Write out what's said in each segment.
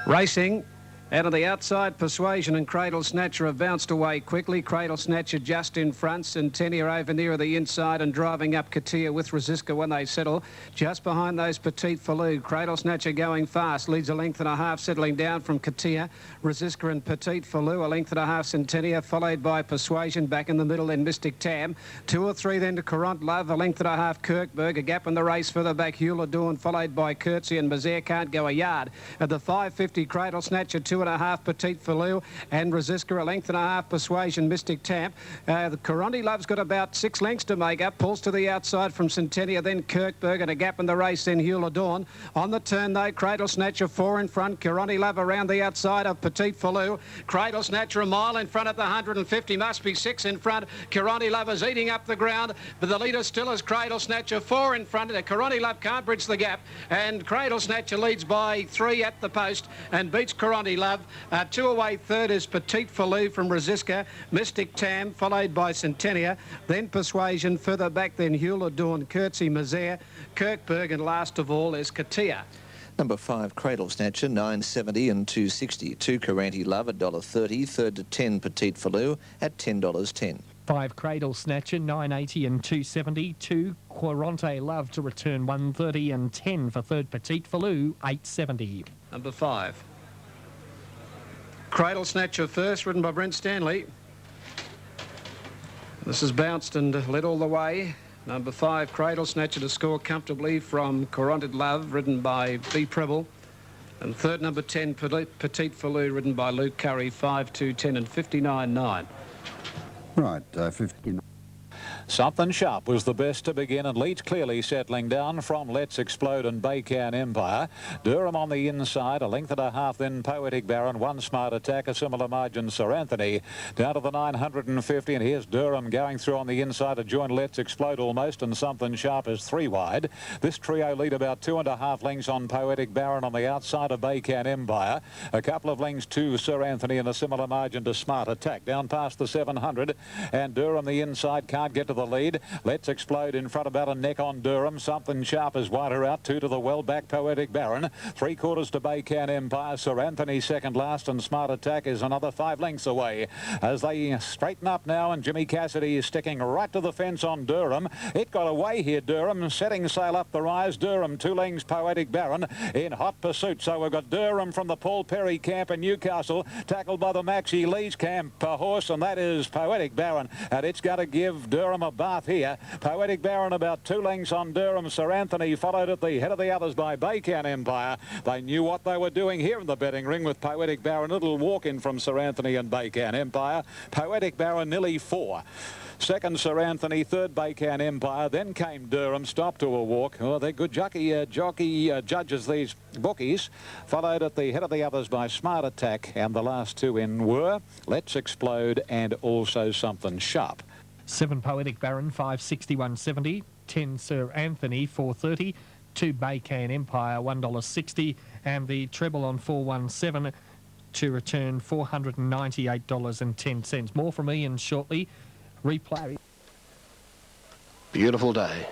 Racing. Out of the outside, Persuasion and Cradle Snatcher have bounced away quickly. Cradle Snatcher just in front. Centennial over near the inside and driving up Katia with Resiska when they settle. Just behind those, Petite Falou. Cradle Snatcher going fast. Leads a length and a half, settling down from Katia. Resiska and Petite Falou, a length and a half, Centennial, followed by Persuasion. Back in the middle, then Mystic Tam. 2 or 3 then to Courant Love, a length and a half, Kirkberg. A gap in the race further back, Hewler Dawn, followed by Curtsy, and Mazaire can't go a yard. At the 5.50, Cradle Snatcher, 2.5, Petite Falou, and Resiska, a length and a half, Persuasion, Mystic Tamp. The Coronti Love's got about 6 lengths to make up. Pulls to the outside from Centennial, then Kirkberg, and a gap in the race, then Hewler Dawn. On the turn, though, Cradle Snatcher 4 in front. Coronti Love around the outside of Petite Falou. Cradle Snatcher a mile in front at the 150, must be 6 in front. Coronti Love is eating up the ground, but the leader still is Cradle Snatcher 4 in front. Coronti Love can't bridge the gap, and Cradle Snatcher leads by 3 at the post and beats Coronti Love. 2 away, third is Petite Falou from Resiska, Mystic Tam, followed by Centennia, then Persuasion, further back then Hewler Dawn, Curtsy, Mazaire, Kirkberg, and last of all is Katia. Number 5, Cradle Snatcher, $9.70 and $2.60. 2, Coranti Love, $1.30. Third to 10, Petite Falou at $10.10. 5, Cradle Snatcher, $9.80 and $2.70. 2, Quarante Love to return $1.30 and 10 for third, Petite Falou, $8.70. Number 5. Cradle Snatcher first, ridden by Brent Stanley. This is bounced and led all the way. Number 5, Cradle Snatcher to score comfortably from Coronted Love, ridden by B. Preble. And third, number 10, Petite Falou, ridden by Luke Curry, 5, 2, 10 and 59.9. Right, 59. Something Sharp was the best to begin and leads clearly, settling down from Let's Explode and Baycan Empire. Durham on the inside, a length and a half, then Poetic Baron, 1 Smart Attack, a similar margin, Sir Anthony. Down to the 950, and here's Durham going through on the inside to join Let's Explode almost, and Something Sharp is 3 wide. This trio lead about 2.5 lengths on Poetic Baron on the outside of Baycan Empire. A couple of lengths to Sir Anthony and a similar margin to Smart Attack. Down past the 700, and Durham the inside can't get to the lead. Let's Explode in front, about a neck on Durham. Something Sharp is wider out. 2 to the well back, Poetic Baron. 3/4 to Baycan Empire. Sir Anthony second last, and Smart Attack is another 5 lengths away. As they straighten up now, and Jimmy Cassidy is sticking right to the fence on Durham. It got away here, Durham, setting sail up the rise. Durham, 2 lengths, Poetic Baron in hot pursuit. So we've got Durham from the Paul Perry camp in Newcastle, tackled by the Maxie Lees camp horse, and that is Poetic Baron. And it's going to give Durham a bath here. Poetic Baron about 2 lengths on Durham. Sir Anthony followed at the head of the others by Baycan Empire. They knew what they were doing here in the betting ring with Poetic Baron. A little walk in from Sir Anthony and Baycan Empire. Poetic Baron nearly 4. Second, Sir Anthony. Third, Baycan Empire. Then came Durham, stopped to a walk. Oh, they're good jockey judges, these bookies. Followed at the head of the others by Smart Attack. And the last 2 in were Let's Explode and also Something Sharp. 7, Poetic Baron, 5.61.70. 10, Sir Anthony, 4.30. 2, Baycan Empire, $1.60. And the treble on 417 to return $498.10. More from Ian shortly. Replay. Beautiful day.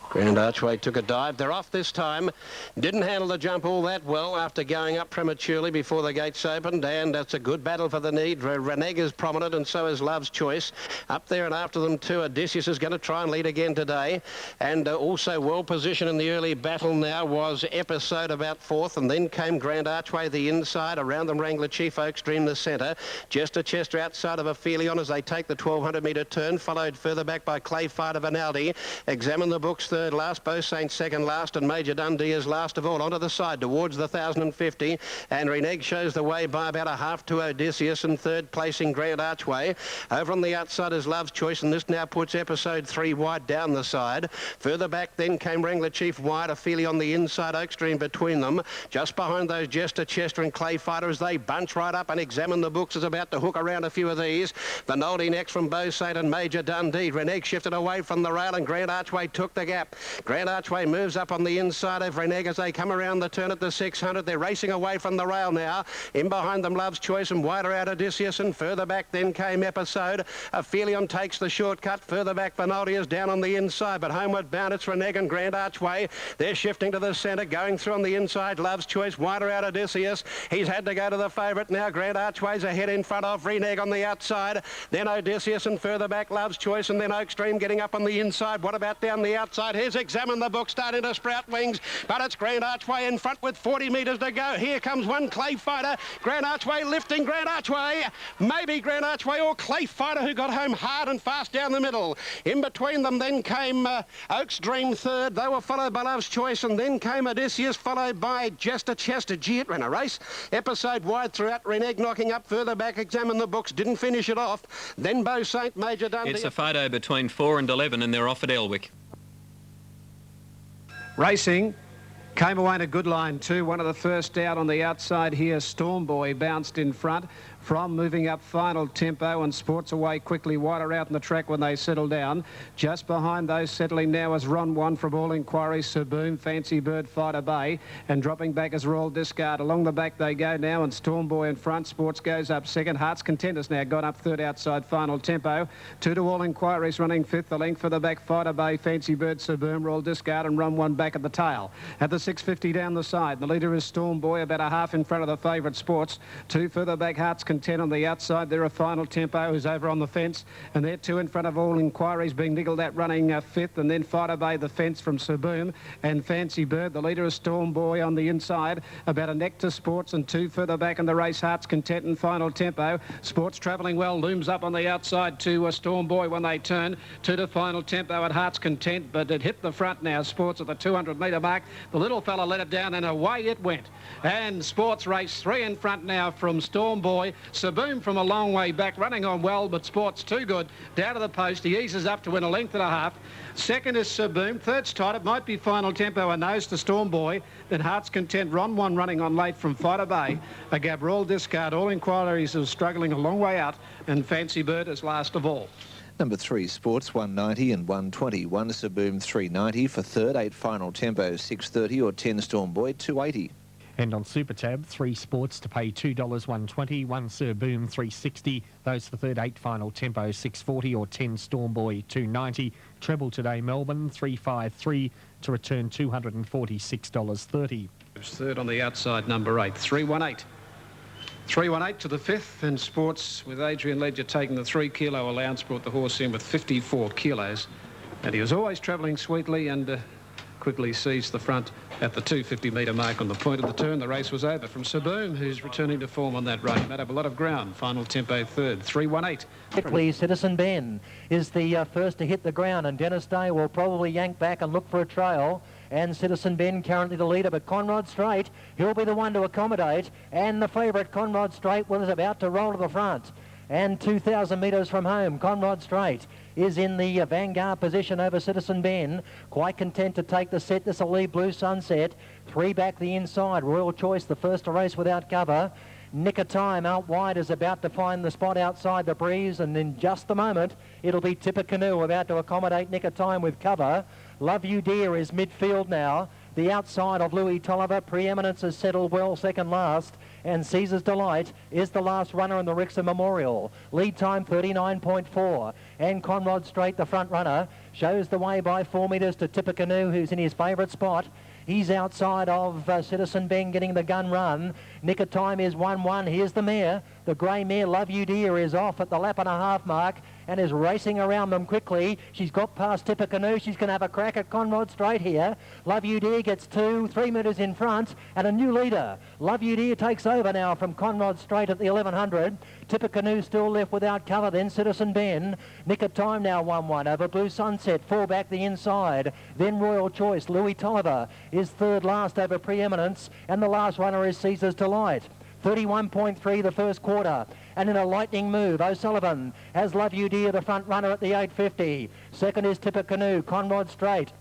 Grand Archway took a dive. They're off this time. Didn't handle the jump all that well after going up prematurely before the gates opened, and that's a good battle for the lead. Reneg is prominent, and so is Love's Choice. Up there and after them too, Odysseus is going to try and lead again today. And also well positioned in the early battle now was Episode about 4th, and then came Grand Archway the inside. Around them Wrangler Chief, Oakstream the centre. Jester Chester outside of Aphelion as they take the 1200 metre turn, followed further back by Clay Fighter Vinaldi. Examine the books third last, Bo Saint second last, and Major Dundee is last of all. Onto the side towards the 1050, and Reneg shows the way by about a half to Odysseus, and third placing Grand Archway. Over on the outside is Love's Choice, and this now puts Episode 3 wide down the side. Further back then came Wrangler Chief wide, Ophelia on the inside, Oakstream between them. Just behind those Jester Chester and Clay Fighter as they bunch right up, and Examine the Books is about to hook around a few of these. Vinaldi next from Bo Saint and Major Dundee. Reneg shifted away from the rail, and Grand Archway took the gap. Grand Archway moves up on the inside of Reneg as they come around the turn at the 600. They're racing away from the rail now. In behind them, Love's Choice, and wider out Odysseus, and further back then came Episode. Aphelion takes the shortcut. Further back, Vinaldi is down on the inside, but homeward bound, it's Reneg and Grand Archway. They're shifting to the centre, going through on the inside. Love's Choice, wider out Odysseus. He's had to go to the favourite now. Grand Archway's ahead in front of Reneg on the outside. Then Odysseus, and further back, Love's Choice, and then Oakstream getting up on the inside. What about down the outside? Here's Examine the Book starting to sprout wings, but it's Grand Archway in front with 40 metres to go. Here comes one Clay Fighter. Grand Archway lifting Grand Archway. Maybe Grand Archway or Clay Fighter, who got home hard and fast down the middle. In between them then came Oaks Dream third. They were followed by Love's Choice, and then came Odysseus, followed by Jester Chester. Gee, it ran a race. Episode wide throughout. Reneg knocking up further back. Examine the Books. Didn't finish it off. Then Beau Saint, Major Dundee. It's a photo between 4 and 11, and they're off at Elwick. Racing came away in a good line too. One of the first out on the outside here. Storm Boy bounced in front from moving up Final Tempo, and Sports Away quickly wider out in the track when they settle down. Just behind those settling now is Ron One from All Inquiries, Sir Boom, Fancy Bird, Fighter Bay, and dropping back is Royal Discard. Along the back they go now, and Storm Boy in front. Sports goes up second. Heart's Content has now gone up third outside Final Tempo. 2 to All Inquiries running fifth. The length for the back, Fighter Bay, Fancy Bird, Sir Boom, Royal Discard, and Ron One back at the tail. At the 650 down the side, the leader is Storm Boy, about a half in front of the favourite Sports. 2 further back, Heart's Content on the outside. There are Final Tempo, who's over on the fence, and they're 2 in front of All Inquiries, being niggled at running fifth, and then Fighter Bay, the fence from Sir Boom, and Fancy Bird. The leader is Storm Boy on the inside, about a neck to Sports, and 2 further back in the race, Heart's Content and Final Tempo. Sports travelling well, looms up on the outside to Storm Boy when they turn. 2 to Final Tempo at Heart's Content, but it hit the front now. Sports at the 200-metre mark. The little fella let it down, and away it went. And Sports race 3 in front now from Storm Boy. Sir Boom from a long way back, running on well, but Sports too good. Down to the post, he eases up to win a length and a half. Second is Sir Boom. Third's tight. It might be Final Tempo, a nose to Storm Boy. Then Heart's Content, Ron One running on late from Fighter Bay. A Gabrol Discard. All Inquiries is struggling a long way out, and Fancy Bird is last of all. Number 3, Sports, 190 and 120. 1 Sir Boom, 390. For third, 8 Final Tempo, 630, or 10 Storm Boy, 280. And on Super Tab, 3 Sports to pay $2, 120. 1 Sir Boom, 360. Those for third, 8 Final Tempo, 640, or 10 Storm Boy, 290. Treble today, Melbourne, 353 to return $246.30. Third on the outside, number 8, 318. 318 to the fifth, and Sports, with Adrian Ledger taking the 3 kilo allowance, brought the horse in with 54 kilos. And he was always travelling sweetly, and quickly seized the front at the 250-metre mark on the point of the turn. The race was over from Sir Boom, who's returning to form on that run. Made up a lot of ground. Final Tempo third, 318. Quickly, Citizen Ben is the first to hit the ground, and Dennis Day will probably yank back and look for a trail. And Citizen Ben currently the leader, but Conrod Strait, he'll be the one to accommodate. And the favourite, Conrod Strait, was about to roll to the front. And 2,000 metres from home, Conrod Strait is in the vanguard position over Citizen Ben. Quite content to take the set. This will leave Blue Sunset. 3 back the inside. Royal Choice, the first to race without cover. Nick of Time out wide is about to find the spot outside the breeze, and in just a moment it'll be Tipper Canoe about to accommodate Nick of Time with cover. Love You Dear is midfield now. The outside of Louis Tolliver. Preeminence has settled well second last, and Caesar's Delight is the last runner in the Rixon Memorial. Lead time 39.4, and Conrod Strait, the front runner, shows the way by 4 metres to Tipper Canoe, who's in his favourite spot. He's outside of Citizen Ben getting the gun run. Nick of Time is 1-1. Here's the mare. The grey mare, Love You Dear, is off at the lap and a half mark and is racing around them quickly. She's got past Tipper Canoe. She's going to have a crack at Conrod Strait here. Love You Dear gets 3 metres in front, and a new leader. Love You Dear takes over now from Conrod Strait at the 1100. Tipper Canoe still left without cover, then Citizen Ben. Nick of Time now 1-1 over Blue Sunset. 4 back the inside. Then Royal Choice. Louis Tolliver is third last over Preeminence, and the last runner is Caesar's Delight. 31.3 the first quarter, and in a lightning move, O'Sullivan has Love You Dear, the front runner at the 850. Second is Tipper Canoe. Conrod Strait,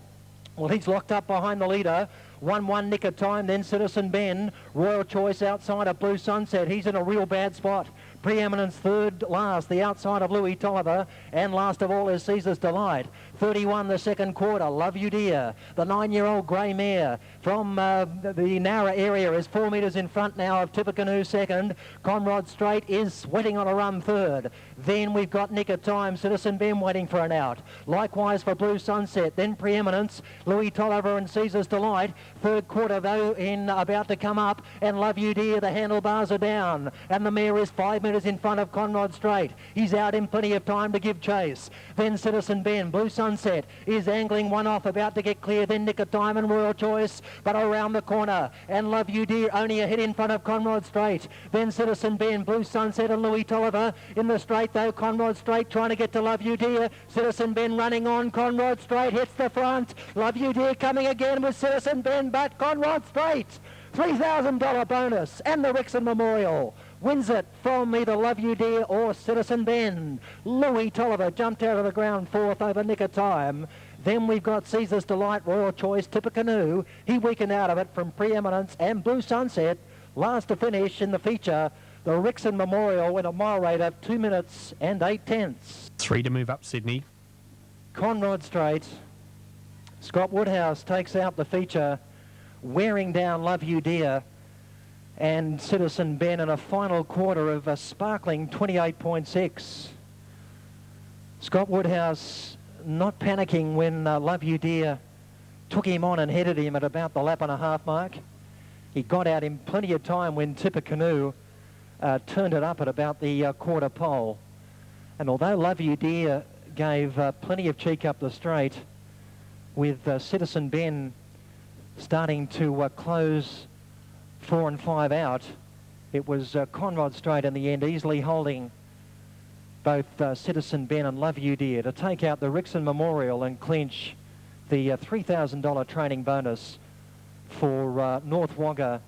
well, he's locked up behind the leader. 1-1 Nick of Time, then Citizen Ben. Royal Choice outside of Blue Sunset. He's in a real bad spot. Preeminence third last, the outside of Louis Tolliver, and last of all is Caesar's Delight. 31 the second quarter, Love You Dear. The 9-year-old grey mare from the Nara area is 4 metres in front now of Tippecanoe second. Conrod Straight is sweating on a run third. Then we've got Nick of Time, Citizen Ben waiting for an out. Likewise for Blue Sunset. Then Preeminence, Louis Tolliver and Caesar's Delight. Third quarter though in about to come up, and Love You Dear, the handlebars are down. And the mare is 5 metres in front of Conrod Straight. He's out in plenty of time to give chase. Then Citizen Ben, Blue Sunset is angling one off, about to get clear. Then Nick of Time and Royal Choice, but around the corner. And Love You Dear only a head in front of Conrod Straight. Then Citizen Ben, Blue Sunset and Louis Tolliver in the straight though. Conrod Straight trying to get to Love You Dear. Citizen Ben running on. Conrod Straight hits the front. Love You Dear coming again with Citizen Ben, but Conrod Straight. $3,000 bonus, and the Rixon Memorial wins it from either Love You Dear or Citizen Ben. Louis Tolliver jumped out of the ground fourth over Nick of Time. Then we've got Caesar's Delight, Royal Choice, Tippecanoe. He weakened out of it from Preeminence, and Blue Sunset last to finish in the feature. The Rixon Memorial went a mile rate of 2 minutes and 8 tenths. 3 to move up, Sydney. Conrod Straight. Scott Woodhouse takes out the feature, wearing down Love You Dear, and Citizen Ben in a final quarter of a sparkling 28.6. Scott Woodhouse not panicking when Love You Dear took him on and headed him at about the lap and a half mark. He got out in plenty of time when Tippecanoe turned it up at about the quarter pole. And although Love You Dear gave plenty of cheek up the straight, with Citizen Ben starting to close 4 and 5 out, it was Conrod Straight in the end, easily holding both Citizen Ben and Love You Dear to take out the Rixon Memorial and clinch the $3,000 training bonus for North Wagga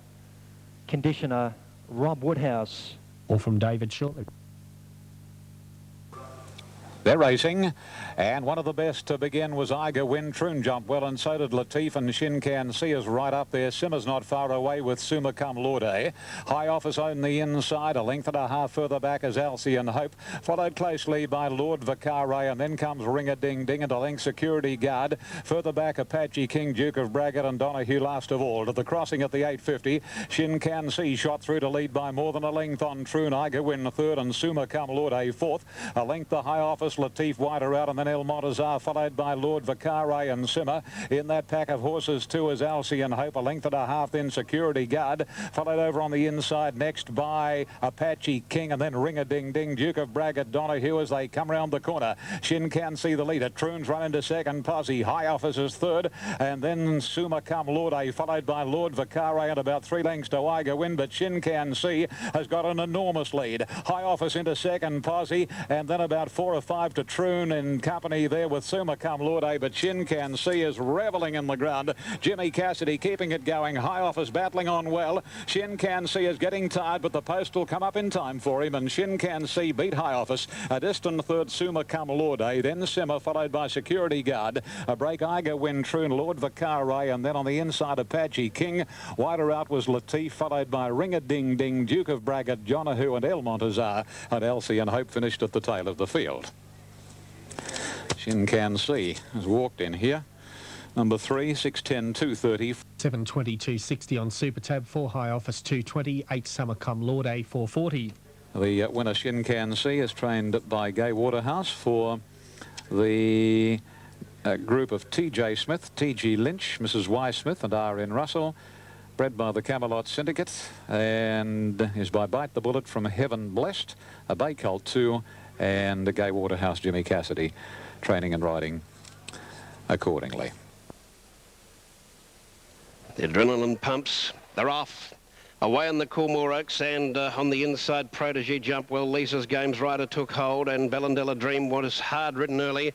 conditioner Rob Woodhouse. All from David shortly. They're racing, and one of the best to begin was Iga Win. Troon jumped well, and so did Latif, and Shin Can See is right up there. Simmer's not far away with Summa Cum Laude. High Office on the inside, a length and a half further back is Alcyon Hope, followed closely by Lord Vicare, and then comes Ring-a-Ding-Ding, and a length Security Guard. Further back, Apache King, Duke of Braggart, and Donahue last of all. To the crossing at the 850, Shin Can See shot through to lead by more than a length on Troon. Iga Win third, and Summa Cum Laude fourth. A length the High Office, Latif wider out, and then El Montazar followed by Lord Vicare and Simmer. In that pack of horses too is Alcyon Hope, a length and a half, then Security Guard, followed over on the inside next by Apache King, and then Ring-a-Ding-Ding, Duke of Braggart, Donahue as they come round the corner. Shin Can See the leader. Troon's run into second, Posse. High Office is third, and then Summa Cum Laude followed by Lord Vicare and about 3 lengths to Iga Win, but Shin Can See has got an enormous lead. High Office into second, Posse, and then about 4 or 5 to Troon in company there with Summa Cum Laude, but Shin Can See is revelling in the ground. Jimmy Cassidy keeping it going. High Office battling on well. Shin Can See is getting tired, but the post will come up in time for him, and Shin Can See beat High Office. A distant third, Summa Cum Laude, then Simmer, followed by Security Guard. A break, Iga Win, Troon, Lord Vicare, and then on the inside, Apache King. Wider out was Latif, followed by Ring-a-Ding-Ding, Duke of Braggart, Donahue, and El Montazar, and Alcyon Hope finished at the tail of the field. Shin Can See has walked in here. Number 3, 610, 230. 720, 260 on Super Tab. 4 High Office, 220. 8 Summa Cum Laude, 440. The winner, Shin Can See, is trained by Gay Waterhouse for the group of T.J. Smith, T.G. Lynch, Mrs. Y. Smith, and R.N. Russell. Bred by the Camelot Syndicate, and is by Bite the Bullet from Heaven Blessed, a Bay Colt 2, and the Gay Waterhouse Jimmy Cassidy training and riding accordingly. The adrenaline pumps, they're off. Away on the Coolmore Oaks, and on the inside, Protégé jumped well. Lisa's Games Rider took hold, and Bellandella Dream was hard ridden early.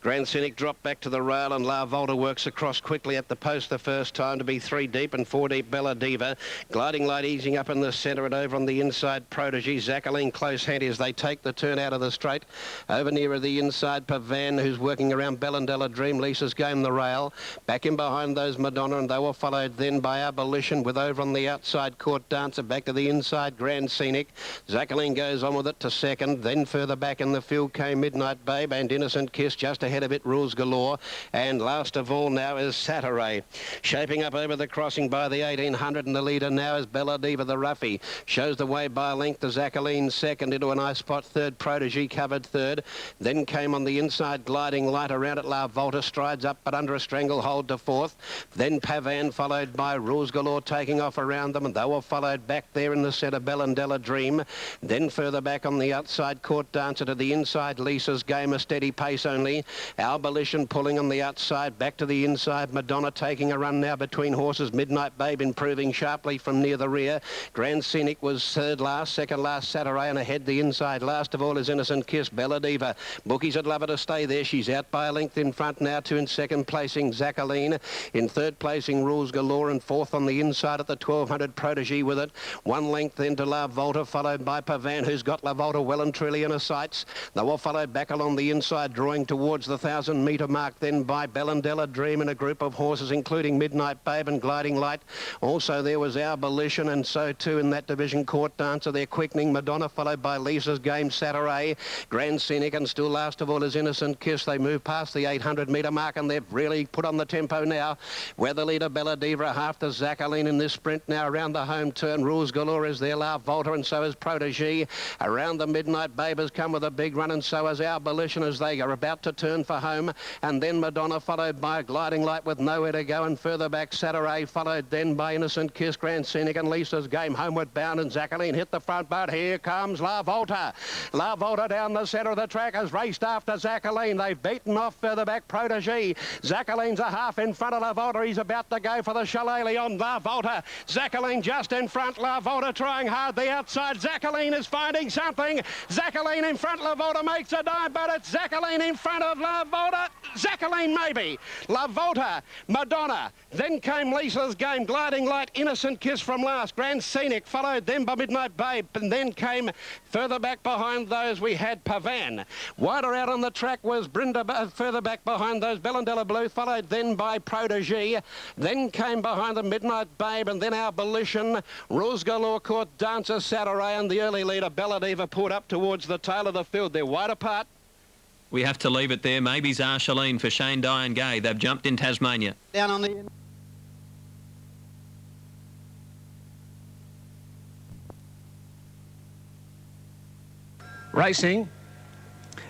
Grand Scenic dropped back to the rail, and La Volta works across quickly at the post the first time to be 3 deep, and 4 deep Bella Diva. Gliding Light easing up in the centre, and over on the inside, Protégé. Zaccaline close handy as they take the turn out of the straight. Over nearer the inside, Pavan, who's working around Bellandella Dream. Lisa's Game the rail. Back in behind those Madonna, and they were followed then by Abolition, with over on the outside Court Dancer back to the inside, Grand Scenic. Jacqueline goes on with it to second. Then further back in the field came Midnight Babe and Innocent Kiss. Just ahead of it, Rules Galore. And last of all now is Saturday. Shaping up over the crossing by the 1800, and the leader now is Bella Diva, the roughie. Shows the way by a length to Jacqueline second, into a nice spot third. Protege covered third. Then came on the inside Gliding Light. Around it La Volta strides up but under a stranglehold to fourth. Then Pavan followed by Rules Galore taking off around them, and they were followed back there in the centre Bellandella Dream. Then further back on the outside Court Dancer, to the inside Lisa's Game, a steady pace only. Abolition pulling on the outside, back to the inside Madonna taking a run now between horses. Midnight Babe improving sharply from near the rear. Grand Scenic was third last, second last Saturday, and ahead the inside. Last of all is Innocent Kiss, Bella Diva. Bookies would love her to stay there. She's out by a length in front now. Two in second placing Jacqueline. In third placing Rules Galore, and fourth on the inside at the 1200 Protege with it. One length then to La Volta, followed by Pavan, who's got La Volta well and truly in her sights. They were followed back along the inside, drawing towards the 1,000-metre mark, then by Bellandella Dream and a group of horses, including Midnight Babe and Gliding Light. Also there was Abolition, and so too in that division Court Dancer. They're quickening. Madonna followed by Lisa's Game, Saturday, Grand Scenic, and still last of all is Innocent Kiss. They move past the 800-metre mark, and they've really put on the tempo now. Where the leader Bella Diva, half to Jacqueline in this sprint now around the home turn. Rules Galore is there, La Volta, and so is Protege. Around the Midnight Babe has come with a big run, and so is Abolition as they are about to turn for home. And then Madonna followed by Gliding Light with nowhere to go, and further back Saturday followed then by Innocent Kiss, Grand Scenic, and Lisa's Game homeward bound, and Jacqueline hit the front, but here comes La Volta. La Volta down the centre of the track has raced after Jacqueline. They've beaten off further back Protege. Jacqueline's a half in front of La Volta. He's about to go for the shillelagh on La Volta. Jacqueline just in front. La Volta trying hard the outside. Jacqueline is finding something. Jacqueline in front. La Volta makes a dive, but it's Jacqueline in front of La Volta. Jacqueline maybe. La Volta, Madonna. Then came Lisa's Game, Gliding Light, Innocent Kiss from last. Grand Scenic followed then by Midnight Babe, and then came further back behind those we had Pavan. Wider out on the track was Brenda, further back behind those Bellandella Blue, followed then by Protege. Then came behind the Midnight Babe, and then Abolition. Rules Galore, Court Dancer, Saturday, and the early leader Bella Diva pulled up towards the tail of the field. They're wide apart. We have to leave it there. Maybe Zarshaleen for Shane Dye and Gay. They've jumped in Tasmania. Down on the... Racing.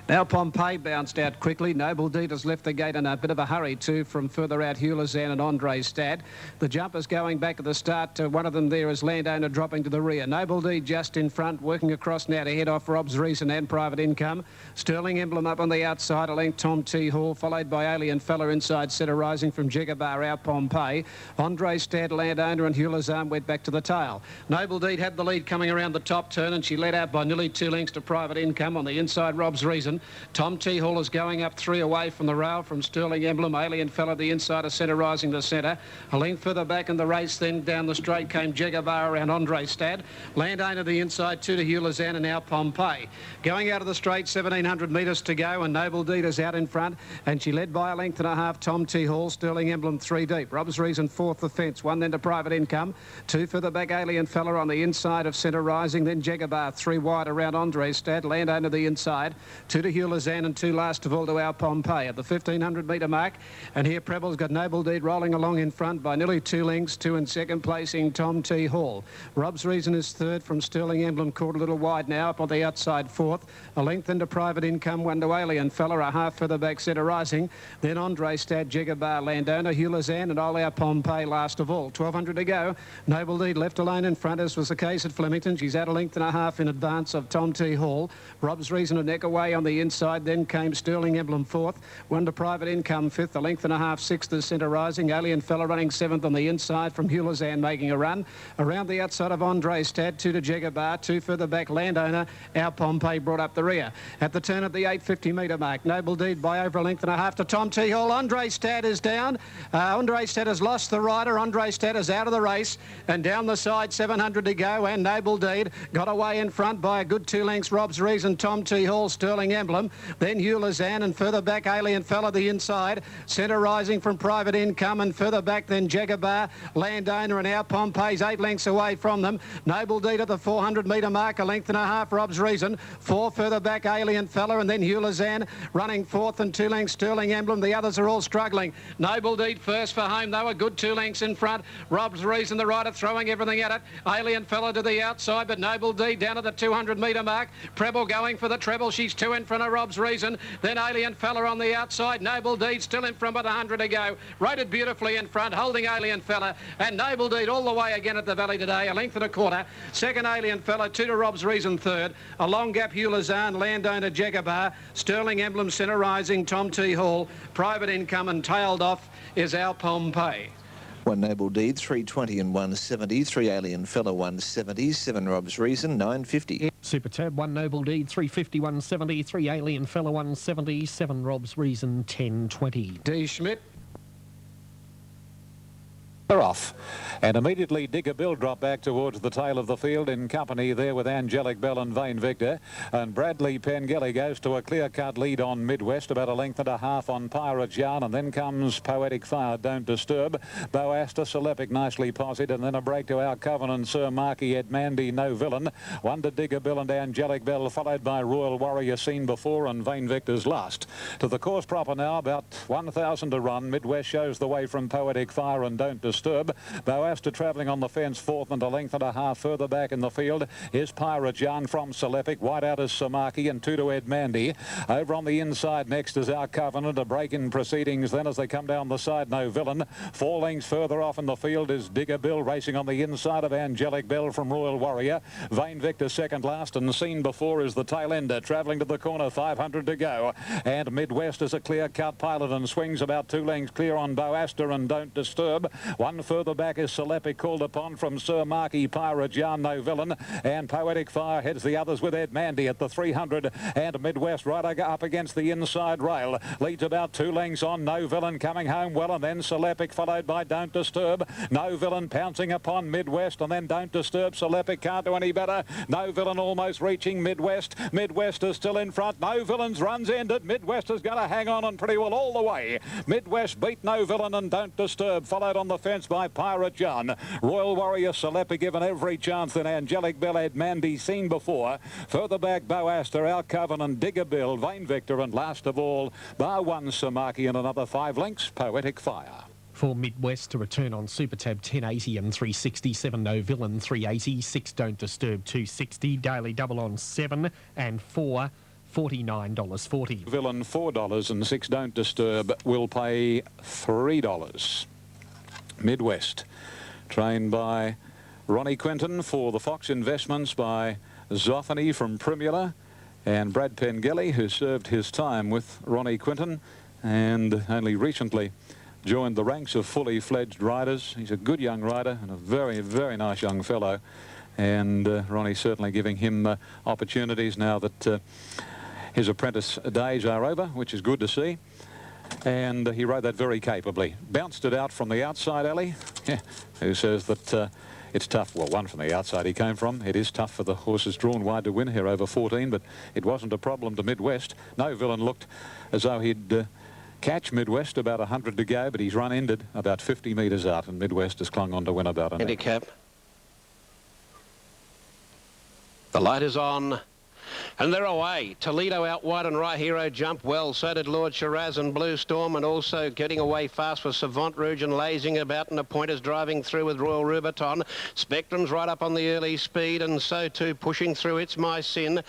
Now Pompeii bounced out quickly. Noble Deed has left the gate in a bit of a hurry too from further out Hulazan and Andre Stad. The jumpers going back at the start. One of them there is Landowner dropping to the rear. Noble Deed just in front, working across now to head off Rob's Reason and Private Income. Sterling Emblem up on the outside, a length Tom T. Hall, followed by Alien Fella inside centre, rising from Jigabar out Pompeii. Andre Stad, Landowner and Hulazan went back to the tail. Noble Deed had the lead coming around the top turn, and she led out by nearly 2 lengths to Private Income. On the inside, Rob's Reason. Tom T. Hall is going up 3 away from the rail from Sterling Emblem. Alien Fella, the inside centre, rising to centre. A length further back in the race, then down the straight came Jigabar around Andre Stad. Landowner the inside, 2 to Hulazan, and now Pompeii. Going out of the straight, 1,700 metres to go, and Noble Deed is out in front, and she led by a length and a half. Tom T. Hall, Sterling Emblem 3 deep. Rob's Reason 4th the fence, 1 then to Private Income. 2 further back, Alien Fella on the inside of centre, rising, then Jigabar 3 wide around Andre Stad. Landowner the inside, 2 to Hulazan, and 2 last of all to our Pompeii at the 1,500 metre mark. And here Preble's got Noble Deed rolling along in front by nearly 2 lengths. 2 in second placing Tom T. Hall. Rob's Reason is third from Sterling Emblem, caught a little wide now up on the outside 4th. A length into Private Income, 1 to Alien Fella, a half further back centre, rising. Then Andre Stad, Jigabar, Landowner, Hulazan, and all our Pompeii last of all. 1,200 to go. Noble Deed left alone in front, as was the case at Flemington. She's at a length and a half in advance of Tom T. Hall. Rob's Reason a neck away on the inside. Then came Sterling Emblem 4th, 1 to Private Income 5th, a length and a half 6th is centre, rising. Alien Fella running 7th on the inside from Hulazan, making a run. Around the outside of Andre Stad, 2 to Jigabar, 2 further back Landowner. Our Pompeii brought up the rear. At the turn at the 850 metre mark, Noble Deed by over a length and a half to Tom T. Hall. Andre Stad is down. Andre Stad has lost the rider. Andre Stad is out of the race, and down the side, 700 to go, and Noble Deed got away in front by a good 2 lengths. Rob's Reason, Tom T. Hall, Sterling Emblem, then Ulazan, and further back Alien Fella the inside. Centre Rising from Private Income, and further back then Jagabar, Landowner, and Our Pompey's 8 lengths away from them. Noble Deed at the 400 metre mark, a length and a half Rob's Reason. 4 further back Alien Fella, and then Ulazan running fourth, and 2 lengths Sterling Emblem. The others are all struggling. Noble Deed first for home, though, a good 2 lengths in front. Rob's Reason, the rider, throwing everything at it. Alien Fella to the outside, but Noble Deed down at the 200 metre mark. Preble going for the treble. She's 2 in front of Rob's Reason. Then Alien Fella on the outside. Noble Deed still in front with 100 to go. Rated beautifully in front, holding Alien Fella. And Noble Deed all the way again at the Valley today, a length and a quarter. Second Alien Fella, 2 to Rob's Reason third. A long gap Ulazan, Landowner Jagabar, Sterling Emblem, Centre Rising, Tom T. Hall, Private Income, and tailed off is Our Pompey. 1 Noble Deed, 320 and 170. 3 Alien Fella, 170. 7 Rob's Reason, 950. Super Tab, 1 Noble Deed, 350, 170. 3 Alien Fella, 170. 7 Rob's Reason, 1020. D. Schmidt. They're off, and immediately Digger Bill dropped back towards the tail of the field in company there with Angelic Bell and Vain Victor, and Bradley Pengelly goes to a clear-cut lead on Midwest, about a length and a half on Pirate Yarn, and then comes Poetic Fire, Don't Disturb, Boaster, Celepic nicely posied, and then a break to Our Covenant, Sir Marquis, Edmandy, No Villain, 1 to Digger Bill and Angelic Bell, followed by Royal Warrior, Seen Before, and Vain Victor's last. To the course proper now, about 1,000 to run. Midwest shows the way from Poetic Fire and Don't Disturb. Boaster travelling on the fence fourth, and a length and a half further back in the field is Pirate Yarn from Celepic. Wide out is Samaki, and 2 to Edmandy. Over on the inside next is Our Covenant, a break in proceedings then as they come down the side, No Villain. 4 lengths further off in the field is Digger Bill, racing on the inside of Angelic Bell from Royal Warrior. Vain Victor second last, and Seen Before is the tail ender, travelling to the corner, 500 to go. And Midwest is a clear-cut pilot and swings about 2 lengths clear on Boaster and Don't Disturb. 1 further back is Celepic, called upon from Sir Marquis, Pirate Yarn, No Villain, and Poetic Fire heads the others with Edmandy at the 300, and Midwest rider up against the inside rail, leads about 2 lengths on No Villain, coming home well, and then Celepic followed by Don't Disturb. No Villain pouncing upon Midwest, and then Don't Disturb. Celepic can't do any better. No Villain almost reaching Midwest. Midwest is still in front. No Villain's run's ended. Midwest is going to hang on and pretty well all the way. Midwest beat No Villain and Don't Disturb, followed on the fence by Pirate Yarn. Royal Warrior, Celepic given every chance, then Angelic Bell, Edmandy, Seen Before. Further back, Boaster, Our Covenant, Digger Bill, Vain Victor, and last of all, bar 1 Samaki, and another 5 lengths, Poetic Fire. For Midwest to return on Super Tab, 1080 and 367, No Villain, 380, 6 Don't Disturb, 260, Daily Double on 7 and 4, $49.40. Villain $4 and 6 Don't Disturb will pay $3. Midwest, trained by Ronnie Quinton for the Fox Investments by Zoffany from Primula, and Brad Pengelly, who served his time with Ronnie Quinton and only recently joined the ranks of fully fledged riders. He's a good young rider and a very, very nice young fellow, and Ronnie certainly giving him opportunities now that his apprentice days are over, which is good to see. And he rode that very capably. Bounced it out from the outside alley. Who says that it's tough? Well, one from the outside he came from. It is tough for the horses drawn wide to win here over 14, but it wasn't a problem to Midwest. No Villain looked as though he'd catch Midwest, about 100 to go, but he's run ended about 50 metres out, and Midwest has clung on to win about an handicap. The light is on. And they're away. Toledo out wide and Right Hero jumped well. So did Lord Shiraz and Blue Storm, and also getting away fast was Savant Rouge and lazing about, and the Pointers driving through with Royal Rubiton. Spectrum's right up on the early speed, and so too pushing through It's My Sin.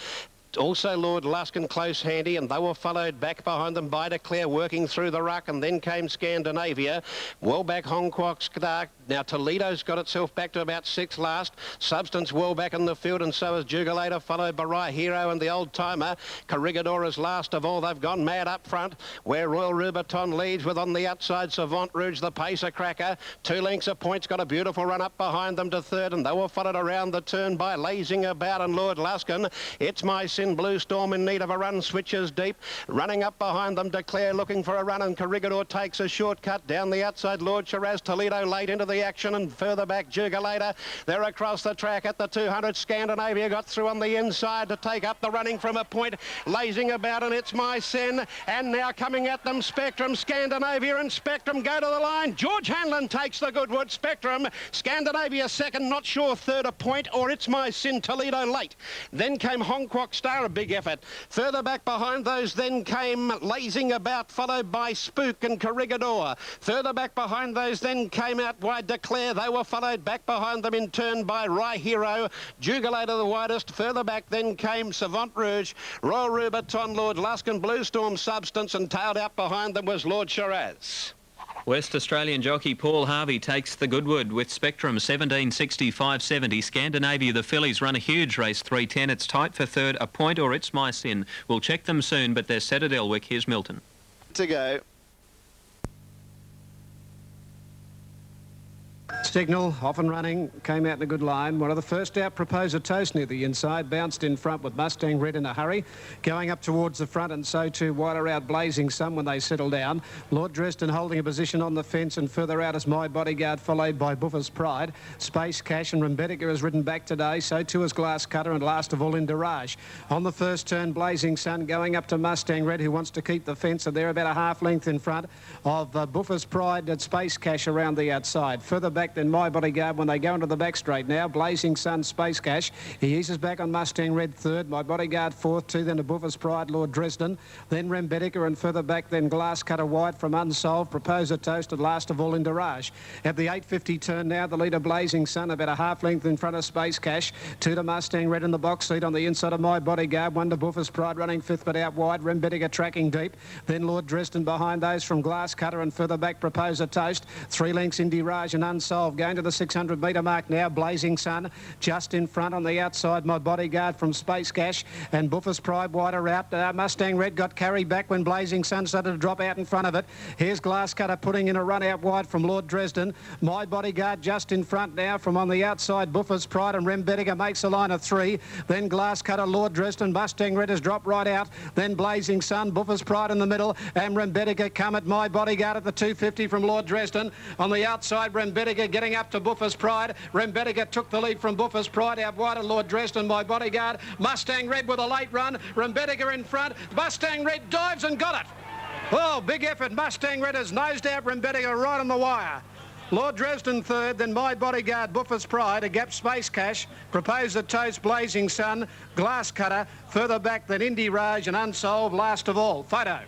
Also Lord Luskin close handy, and they were followed back behind them by Declare working through the ruck, and then came Scandinavia. Well back Hong Kong Stark. Now Toledo's got itself back to about 6 last. Substance well back in the field, and so is Jugulator, followed by Right Hero and the Old Timer. Corregidor is last of all. They've gone mad up front, where Royal Rubiton leads, with on the outside Savant Rouge, the pacer cracker. 2 lengths of points, got a beautiful run up behind them to third, and they were followed around the turn by Lazing About and Lord Luskin. It's My Sin, Blue Storm in need of a run, switches deep. Running up behind them, Declare looking for a run, and Corregidor takes a shortcut down the outside. Lord Shiraz, Toledo late into the reaction, and further back Jugulator. They're across the track at the 200. Scandinavia got through on the inside to take up the running from a point, lazing about, and It's My Sin. And now coming at them, Spectrum, Scandinavia and Spectrum go to the line. George Hanlon takes the Goodwood. Spectrum, Scandinavia second, not sure third a point, or It's My Sin, Toledo late. Then came Hong Kwok Star, a big effort. Further back behind those then came Lazing About, followed by Spook and Corregidor. Further back behind those then came out wide Declare. They were followed back behind them in turn by Rye Hero. Jugulator the widest. Further back then came Savant Rouge, Royal Rubiton, Lord Lusk and Blue Storm Substance, and tailed out behind them was Lord Shiraz. West Australian jockey Paul Harvey takes the Goodwood with Spectrum 17.65.70. Scandinavia, the fillies run a huge race 3:10. It's tight for third, a point or It's My Sin. We'll check them soon, but they're set at Elwick. Here's Milton. To go. Signal, off and running, came out in a good line. One of the first out, Proposer Toast near the inside, bounced in front with Mustang Red in a hurry. Going up towards the front, and so too wider out Blazing Sun when they settle down. Lord Dresden holding a position on the fence, and further out is My Bodyguard, followed by Buffer's Pride. Space Cash and Rembetica has ridden back today, so too is Glass Cutter, and last of all Indirage. On the first turn, Blazing Sun going up to Mustang Red, who wants to keep the fence, and they're about a half length in front of Buffer's Pride and Space Cash around the outside. Further back than My Bodyguard when they go into the back straight now. Blazing Sun, Space Cash. He eases back on Mustang Red third. My Bodyguard fourth, two then to Buffer's Pride, Lord Dresden. Then Rembetica, and further back then Glass Cutter White from Unsolved, Proposer Toast, and last of all Indirage. At the 8:50 turn now, the leader Blazing Sun about a half length in front of Space Cash. Two to Mustang Red in the box seat on the inside of My Bodyguard. One to Buffer's Pride running fifth but out wide. Rembetica tracking deep. Then Lord Dresden behind those from Glass Cutter, and further back Proposer Toast. 3 lengths Indirage and Unsolved going to the 600 metre mark now. Blazing Sun just in front on the outside. My Bodyguard from Space Cash and Buffer's Pride wider out. Mustang Red got carried back when Blazing Sun started to drop out in front of it. Here's Glass Cutter putting in a run out wide from Lord Dresden. My Bodyguard just in front now from on the outside. Buffer's Pride and Rembetica makes a line of 3. Then Glass Cutter, Lord Dresden. Mustang Red has dropped right out. Then Blazing Sun, Buffer's Pride in the middle, and Rembetica come at My Bodyguard at the 250 from Lord Dresden. On the outside, Rembetica getting up to Buffer's Pride. Rembetica took the lead from Buffer's Pride out wide of Lord Dresden. My Bodyguard. Mustang Red with a late run. Rembetica in front. Mustang Red dives and got it. Oh, big effort. Mustang Red has nosed out Rembetica right on the wire. Lord Dresden third, then My Bodyguard, Buffer's Pride, a gap Space Cash, Proposer Toast, Blazing Sun, Glass Cutter, further back than Indirage and Unsolved, last of all. Photo.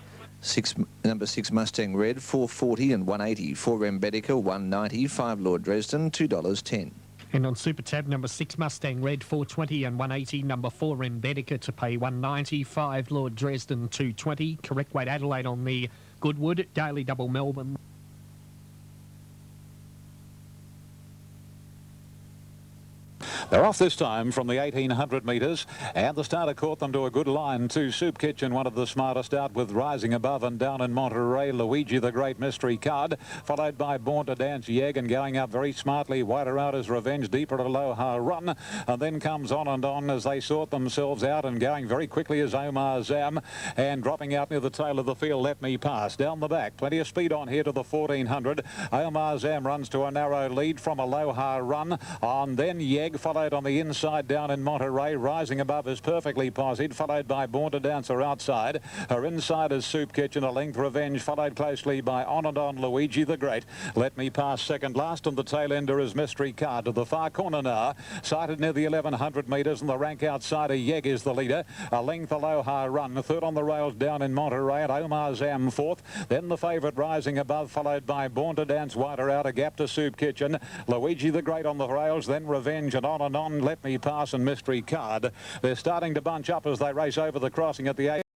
Number 6 Mustang Red, 440 and 180. 4 Rembetica, 190. 5 Lord Dresden, $2.10. And on Super Tab, number 6 Mustang Red, 420 and 180. Number 4 Rembetica to pay 190. 5 Lord Dresden, 220. Correct weight Adelaide on the Goodwood. Daily Double Melbourne. They're off this time from the 1800 metres, and the starter caught them to a good line to Soup Kitchen, one of the smartest out, with Rising Above and down in Monterey, Luigi the Great Mystery Card, followed by Born to Dance Yeg, and going up very smartly wider out is Revenge, deeper Aloha Run, and then comes On as they sort themselves out, and going very quickly is Omar Zam, and dropping out near the tail of the field, Let Me Pass. Down the back, plenty of speed on here to the 1400. Omar Zam runs to a narrow lead from Aloha Run, on then Yeg, followed on the inside down in Monterey. Rising Above is perfectly posied, followed by Born to Dancer outside. Her inside is Soup Kitchen, a length Revenge, followed closely by On Luigi the Great. Let Me Pass second last, and the tail ender is Mystery Card. To the far corner now, sighted near the 1100 metres, and the rank outsider Yeg is the leader. A length Aloha Run, third on the rails down in Monterey, and Omar Zam fourth. Then the favourite Rising Above, followed by Born to Dance wider out, a gap to Soup Kitchen. Luigi the Great on the rails, then Revenge and On, Let Me Pass and Mystery Card. They're starting to bunch up as they race over the crossing at the